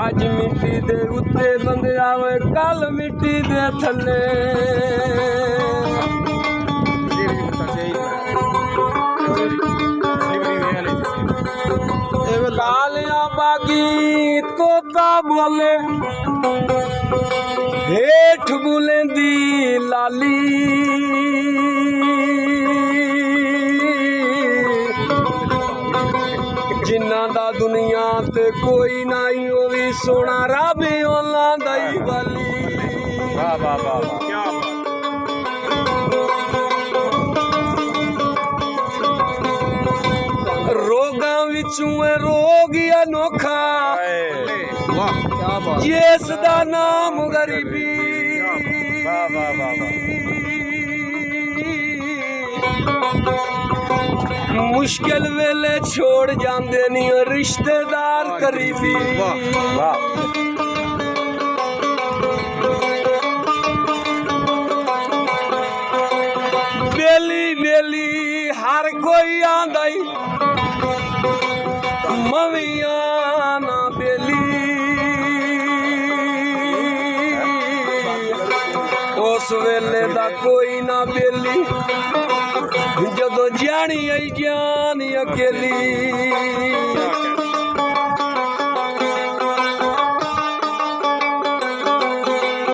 अज मिट्टी दे उत्ते बंदे आवे कल मिट्टी दे थले कालिया बागी तोता बोले हेठ बुलेंदी लाली जिन्ना दा दुनिया ते कोई नहीं ओ भी सोना रब ओला दई वाली वाह वाह वाह क्या रोगां विचों रोग अनोखा जिस दा नाम गरीबी मुश्किल वेले छोड़ जांदे नहीं रिश्तेदार करीबी बेली बेली हर कोई आंदाई मविया ना बेली उस वेले दा कोई ना बेली जदों जानी आई जान अकेली